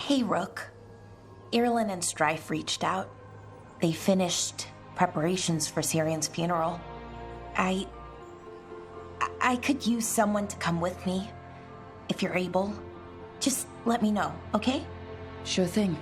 Hey, Rook. Irulan and Strife reached out. They finished preparations for Syrian's funeral. I could use someone to come with me, if you're able. Just let me know, okay? Sure thing.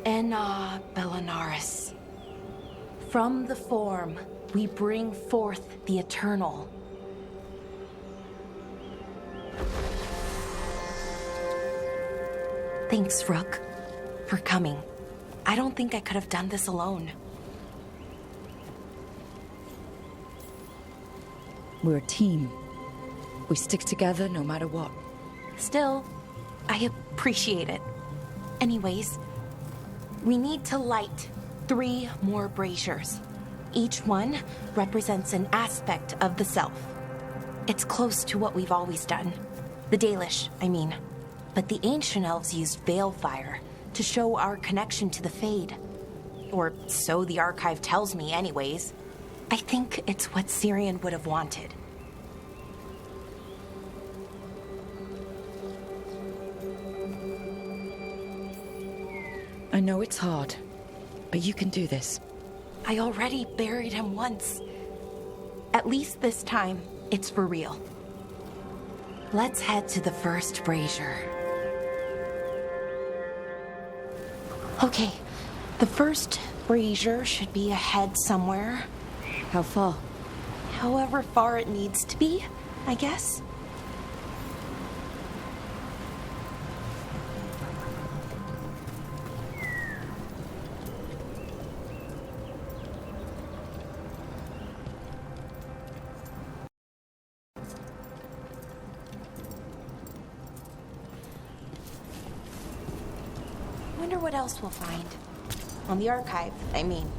Enna Bellanaris. From the form, we bring forth the eternal. Thanks, Rook, for coming. I don't think I could have done this alone. We're a team. We stick together no matter what. Still, I appreciate it. Anyways, we need to light 3 more braziers. Each one represents an aspect of the self. It's close to what we've always done. The Dalish, I mean. But the ancient elves used Veilfire to show our connection to the Fade. Or so the archive tells me anyways. I think it's what Syrian would have wanted. I know it's hard, but you can do this. I already buried him once. At least this time, it's for real. Let's head to the first brazier. Okay, the first brazier should be ahead somewhere. How far? However far it needs to be, I guess. Wonder what else we'll find. On the archive, I mean.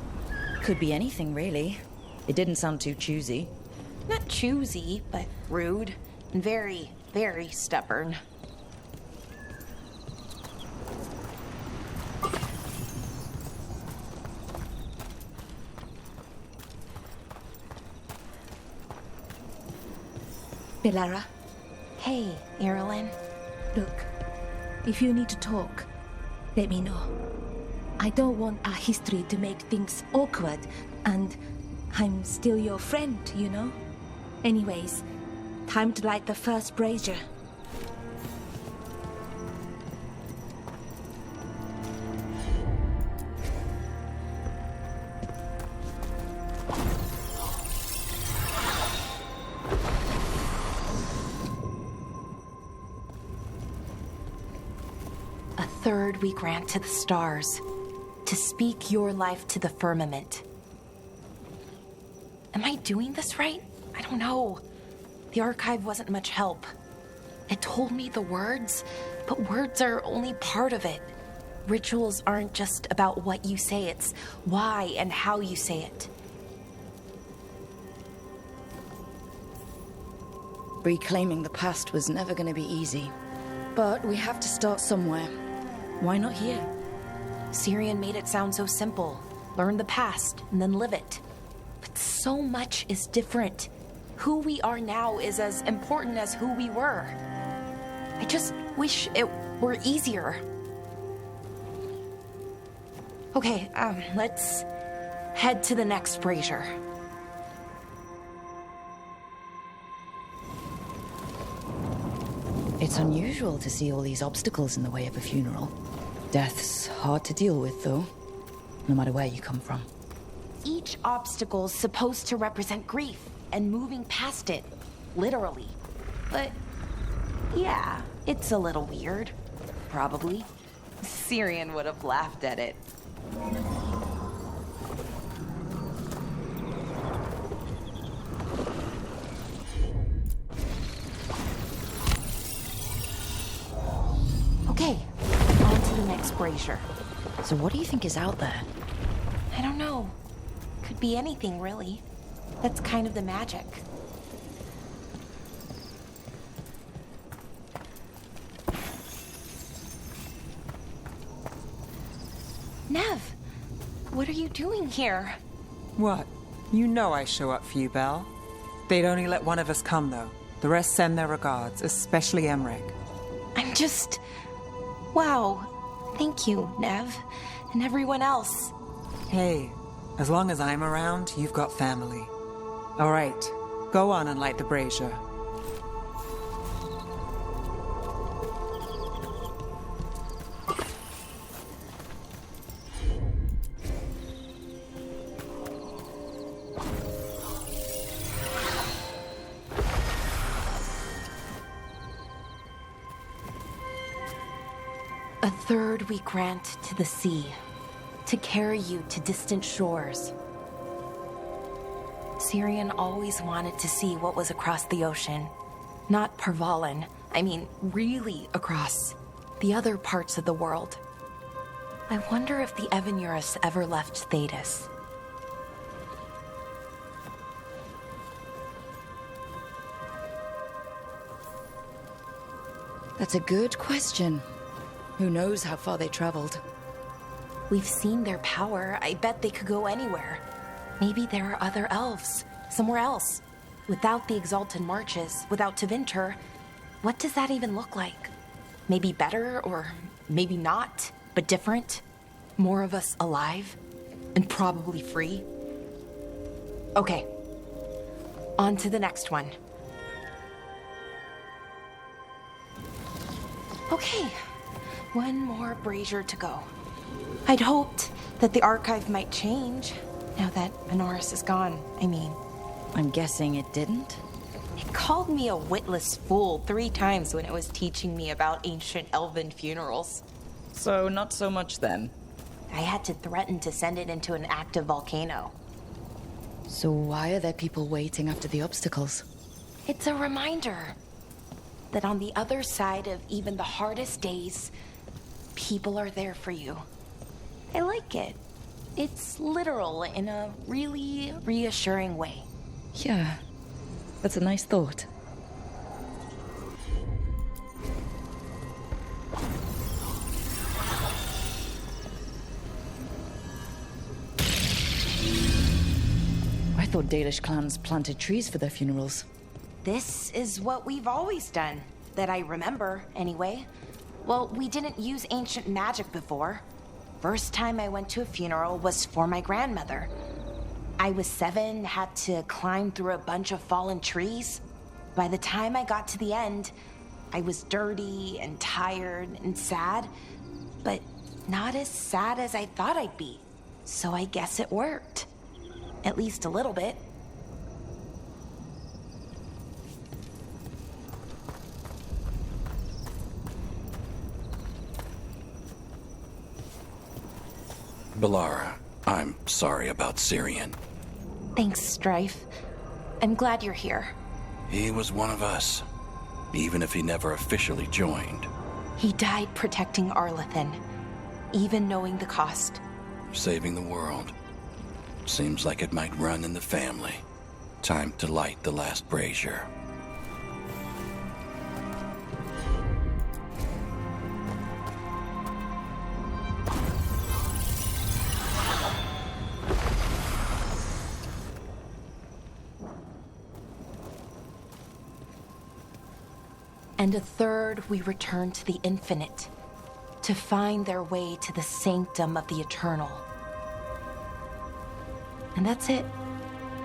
Could be anything, really. It didn't sound too choosy. Not choosy, but rude. And very, very stubborn. Bellara, Hey, Irulan. look. If you need to talk, let me know. I don't want our history to make things awkward, and I'm still your friend, you know? Anyways, time to light the first brazier. A third we grant to the stars, to speak your life to the firmament. Am I doing this right? I don't know. The archive wasn't much help. It told me the words, but words are only part of it. Rituals aren't just about what you say, it's why and how you say it. Reclaiming the past was never going to be easy. But we have to start somewhere. Why not here? Syrian made it sound so simple. Learn the past and then live it. But so much is different. Who we are now is as important as who we were. I just wish it were easier. Okay, let's head to the next brazier. It's unusual to see all these obstacles in the way of a funeral. Death's hard to deal with, though, no matter where you come from. Each obstacle's supposed to represent grief and moving past it, literally. But yeah, it's a little weird. Probably. Syrian would have laughed at it. Okay, on to the next brazier. So what do you think is out there? I don't know. Could be anything, really. That's kind of the magic. Nev, what are you doing here? What? You know I show up for you, Belle. They'd only let one of us come, though. The rest send their regards, especially Emmerich. I'm just... Wow. Thank you, Nev. And everyone else. Hey, as long as I'm around, you've got family. All right, go on and light the brazier. A third we grant to the sea, to carry you to distant shores. Syrian always wanted to see what was across the ocean. Not Parvalan, I mean really across. The other parts of the world. I wonder if the Evanurus ever left Thetis. That's a good question. Who knows how far they traveled? We've seen their power. I bet they could go anywhere. Maybe there are other elves, somewhere else. Without the Exalted Marches, without Tevinter, what does that even look like? Maybe better, or maybe not, but different? More of us alive? And probably free? Okay. On to the next one. Okay. One more brazier to go. I'd hoped that the archive might change, now that Minoris is gone, I mean. I'm guessing it didn't? It called me a witless fool 3 times when it was teaching me about ancient elven funerals. So not so much then. I had to threaten to send it into an active volcano. So why are there people waiting after the obstacles? It's a reminder that on the other side of even the hardest days, people are there for you. I like it. It's literal in a really reassuring way. Yeah, that's a nice thought. I thought Dalish clans planted trees for their funerals. This is what we've always done, that I remember, anyway. Well, we didn't use ancient magic before. First time I went to a funeral was for my grandmother. I was 7, had to climb through a bunch of fallen trees. By the time I got to the end, I was dirty and tired and sad, but not as sad as I thought I'd be. So I guess it worked. At least a little bit. Bellara, I'm sorry about Syrian. Thanks, Strife. I'm glad you're here. He was one of us, even if he never officially joined. He died protecting Arlathan, even knowing the cost. Saving the world. Seems like it might run in the family. Time to light the last brazier. And a third we return to the infinite, to find their way to the sanctum of the eternal. And that's it.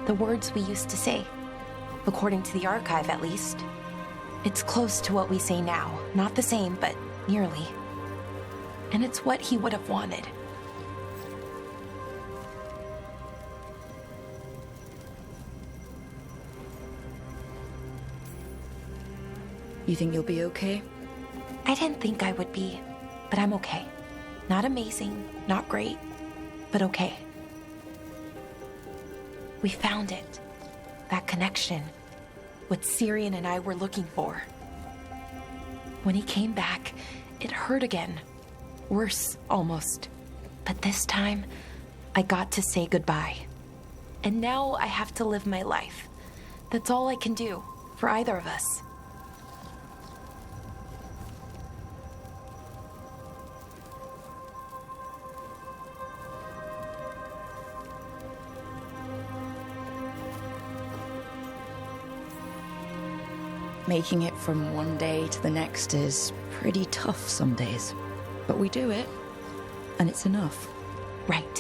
The words we used to say. According to the archive, at least. It's close to what we say now. Not the same, but nearly. And it's what he would have wanted. You think you'll be okay? I didn't think I would be, but I'm okay. Not amazing, not great, but okay. We found it. That connection. What Syrian and I were looking for. When he came back, it hurt again. Worse, almost. But this time, I got to say goodbye. And now I have to live my life. That's all I can do for either of us. Making it from one day to the next is pretty tough some days. But we do it, and it's enough. Right.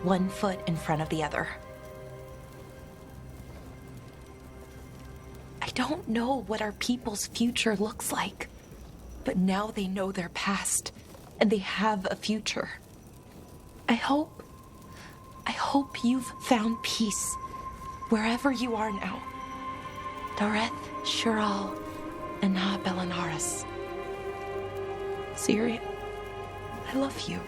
One foot in front of the other. I don't know what our people's future looks like, but now they know their past, and they have a future. I hope you've found peace wherever you are now. Dareth, Shural, and Belanaris. Ciri, I love you.